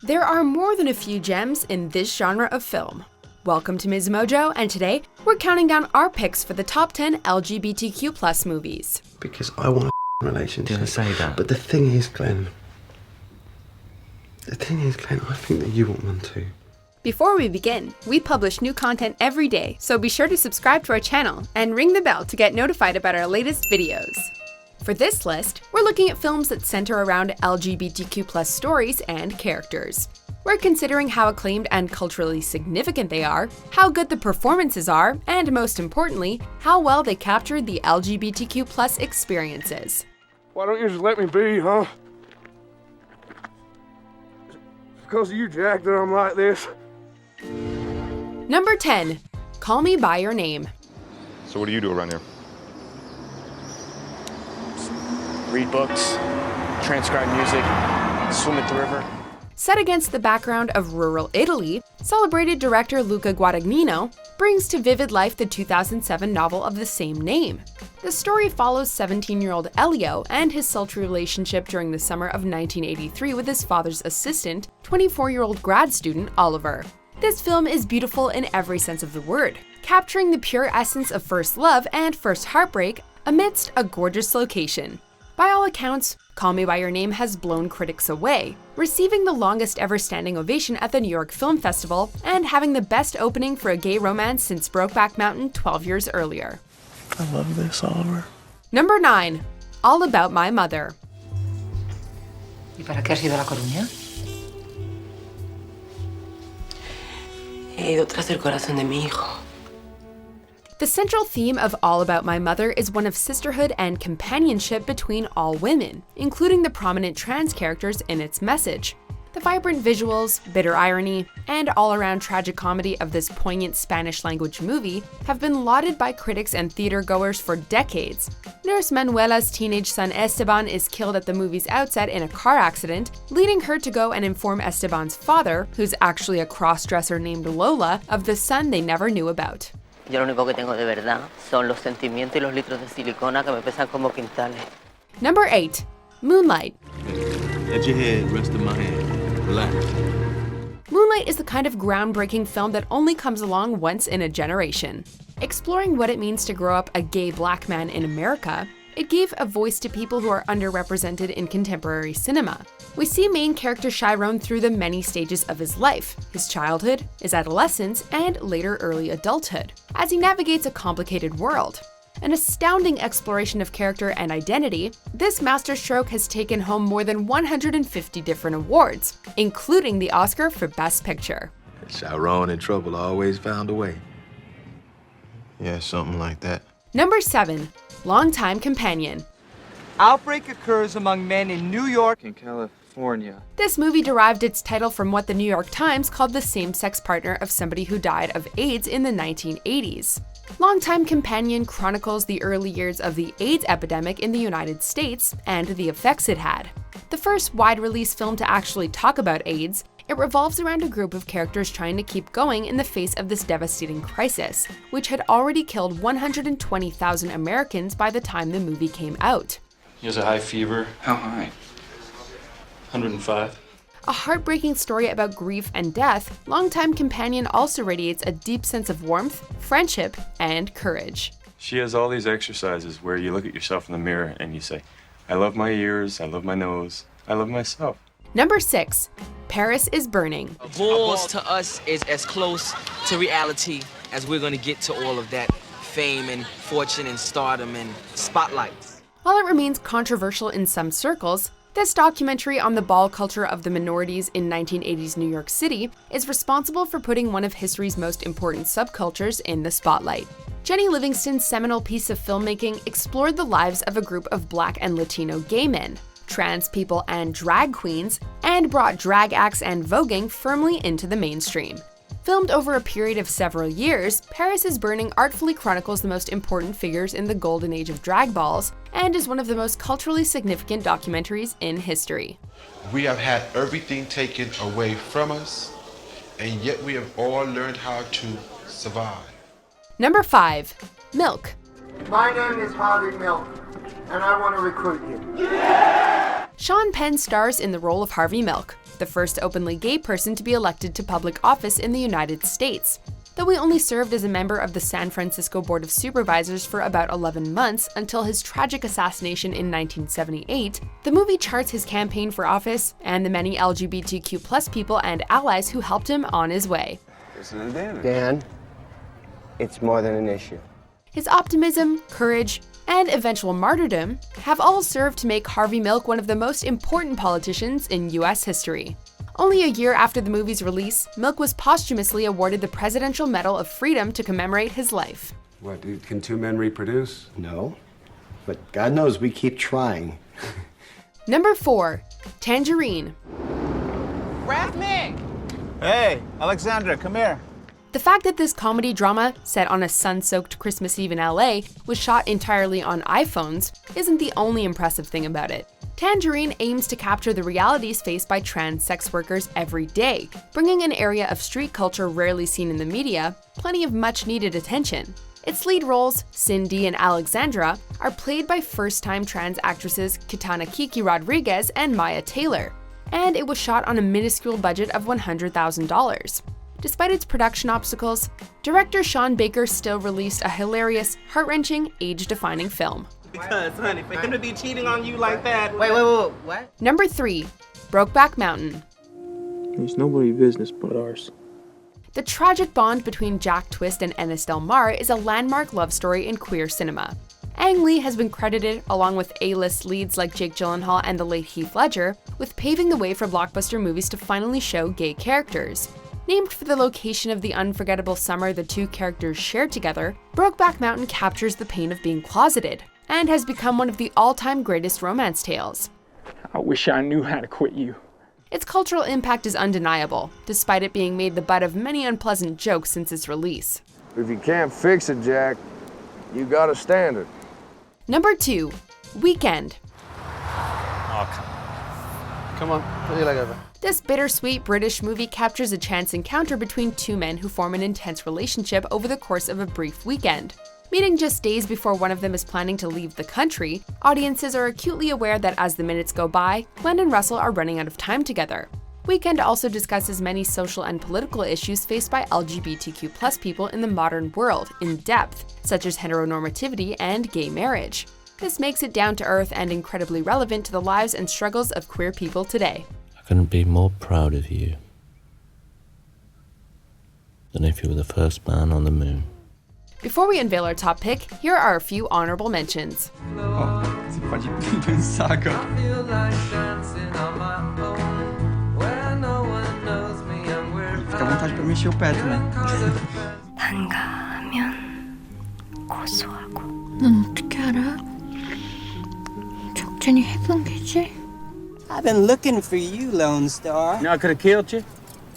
There are more than a few gems in this genre of film. Welcome to MsMojo, and today we're counting down our picks for the top 10 LGBTQ+ movies. Because I want a relationship. Didn't say that. But the thing is, Glenn, I think that you want one too. Before we begin, we publish new content every day, so be sure to subscribe to our channel and ring the bell to get notified about our latest videos. For this list, we're looking at films that center around LGBTQ+ stories and characters. We're considering how acclaimed and culturally significant they are, how good the performances are, and most importantly, how well they captured the LGBTQ+ experiences. Why don't you just let me be, huh? It's because of you, Jack, that I'm like this. Number 10. Call Me By Your Name. So what do you do around here? Read books, transcribe music, swim at the river. Set against the background of rural Italy, celebrated director Luca Guadagnino brings to vivid life the 2007 novel of the same name. The story follows 17-year-old Elio and his sultry relationship during the summer of 1983 with his father's assistant, 24-year-old grad student Oliver. This film is beautiful in every sense of the word, capturing the pure essence of first love and first heartbreak amidst a gorgeous location. By all accounts, Call Me By Your Name has blown critics away, receiving the longest ever standing ovation at the New York Film Festival and having the best opening for a gay romance since Brokeback Mountain 12 years earlier. I love this, Oliver. Number 9. All About My Mother. ¿Y para qué has ido a La Coruña? He ido tras el corazón de mi hijo. The central theme of All About My Mother is one of sisterhood and companionship between all women, including the prominent trans characters in its message. The vibrant visuals, bitter irony, and all-around tragic comedy of this poignant Spanish-language movie have been lauded by critics and theatergoers for decades. Nurse Manuela's teenage son Esteban is killed at the movie's outset in a car accident, leading her to go and inform Esteban's father, who's actually a cross-dresser named Lola, of the son they never knew about. Yo lo único que tengo de verdad son los sentimientos y los litros de silicona que me pesan como quintales. Number 8. Moonlight. Let your head rest in my hand. Relax. Moonlight is the kind of groundbreaking film that only comes along once in a generation. Exploring what it means to grow up a gay black man in America, it gave a voice to people who are underrepresented in contemporary cinema. We see main character Chiron through the many stages of his life, his childhood, his adolescence, and later early adulthood, as he navigates a complicated world. An astounding exploration of character and identity, this masterstroke has taken home more than 150 different awards, including the Oscar for Best Picture. Chiron in trouble always found a way. Yeah, something like that. Number 7. Longtime Companion. Outbreak occurs among men in New York and California. This movie derived its title from what the New York Times called the same-sex partner of somebody who died of AIDS in the 1980s. Longtime Companion chronicles the early years of the AIDS epidemic in the United States and the effects it had. The first wide-release film to actually talk about AIDS, it revolves around a group of characters trying to keep going in the face of this devastating crisis, which had already killed 120,000 Americans by the time the movie came out. He has a high fever. How high? 105. A heartbreaking story about grief and death, Longtime Companion also radiates a deep sense of warmth, friendship, and courage. She has all these exercises where you look at yourself in the mirror and you say, I love my ears, I love my nose, I love myself. Number 6. Paris is Burning. Balls to us is as close to reality as we're gonna get to all of that fame and fortune and stardom and spotlights. While it remains controversial in some circles, this documentary on the ball culture of the minorities in 1980s New York City is responsible for putting one of history's most important subcultures in the spotlight. Jenny Livingston's seminal piece of filmmaking explored the lives of a group of Black and Latino gay men, trans people, and drag queens, and brought drag acts and voguing firmly into the mainstream. Filmed over a period of several years, Paris is Burning artfully chronicles the most important figures in the golden age of drag balls and is one of the most culturally significant documentaries in history. We have had everything taken away from us, and yet we have all learned how to survive. Number 5. Milk. My name is Harvey Milk, and I want to recruit you. Sean Penn stars in the role of Harvey Milk, the first openly gay person to be elected to public office in the United States. Though he only served as a member of the San Francisco Board of Supervisors for about 11 months until his tragic assassination in 1978, the movie charts his campaign for office and the many LGBTQ+ people and allies who helped him on his way. Dan, it's more than an issue. His optimism, courage, and eventual martyrdom have all served to make Harvey Milk one of the most important politicians in US history. Only a year after the movie's release, Milk was posthumously awarded the Presidential Medal of Freedom to commemorate his life. What, can two men reproduce? No, but God knows we keep trying. Number 4. Tangerine. Grab me! Hey, Alexandra, come here. The fact that this comedy drama, set on a sun-soaked Christmas Eve in LA, was shot entirely on iPhones isn't the only impressive thing about it. Tangerine aims to capture the realities faced by trans sex workers every day, bringing an area of street culture rarely seen in the media plenty of much-needed attention. Its lead roles, Cindy and Alexandra, are played by first-time trans actresses Kitana Kiki Rodriguez and Maya Taylor, and it was shot on a minuscule budget of $100,000. Despite its production obstacles, director Sean Baker still released a hilarious, heart-wrenching, age-defining film. Because, honey, for him to be cheating on you like that... Wait, what? Number 3. Brokeback Mountain. It's nobody's business but ours. The tragic bond between Jack Twist and Ennis Del Mar is a landmark love story in queer cinema. Ang Lee has been credited, along with A-list leads like Jake Gyllenhaal and the late Heath Ledger, with paving the way for blockbuster movies to finally show gay characters. Named for the location of the unforgettable summer the two characters shared together, Brokeback Mountain captures the pain of being closeted, and has become one of the all-time greatest romance tales. I wish I knew how to quit you. Its cultural impact is undeniable, despite it being made the butt of many unpleasant jokes since its release. If you can't fix it, Jack, you gotta stand it. Number 2. Weekend. Oh, come on, put your leg over. This bittersweet British movie captures a chance encounter between two men who form an intense relationship over the course of a brief weekend. Meeting just days before one of them is planning to leave the country, audiences are acutely aware that as the minutes go by, Glenn and Russell are running out of time together. Weekend also discusses many social and political issues faced by LGBTQ+ people in the modern world in depth, such as heteronormativity and gay marriage. This makes it down to earth and incredibly relevant to the lives and struggles of queer people today. I couldn't be more proud of you than if you were the first man on the moon. Before we unveil our top pick, here are a few honorable mentions. Você pode pensar, cara. Fica à vontade pra mexer o pé também. 반가하면 고소하고. 넌 어떻게 알아? 적진이 해본 게지? I've been looking for you, Lone Star. You know I could have killed you?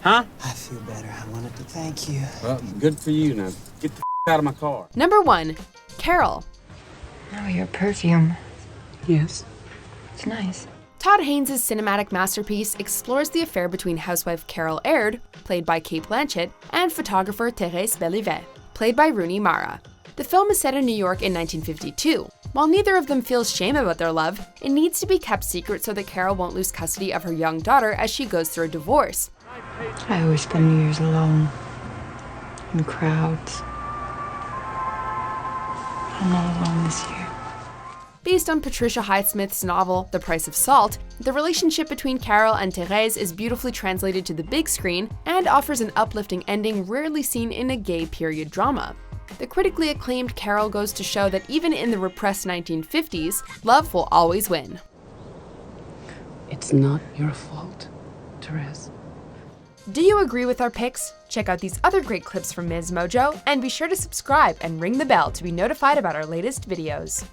Huh? I feel better. I wanted to thank you. Well, good for you now. Get the out of my car. Number 1. Carol. Oh, your perfume. Yes. It's nice. Todd Haynes' cinematic masterpiece explores the affair between housewife Carol Aird, played by Cate Blanchett, and photographer Thérèse Bellivet, played by Rooney Mara. The film is set in New York in 1952. While neither of them feels shame about their love, it needs to be kept secret so that Carol won't lose custody of her young daughter as she goes through a divorce. I always spend New Year's alone. In crowds. I'm not alone this year. Based on Patricia Highsmith's novel The Price of Salt, the relationship between Carol and Thérèse is beautifully translated to the big screen and offers an uplifting ending rarely seen in a gay period drama. The critically acclaimed Carol goes to show that even in the repressed 1950s, love will always win. It's not your fault, Therese. Do you agree with our picks? Check out these other great clips from MsMojo, and be sure to subscribe and ring the bell to be notified about our latest videos.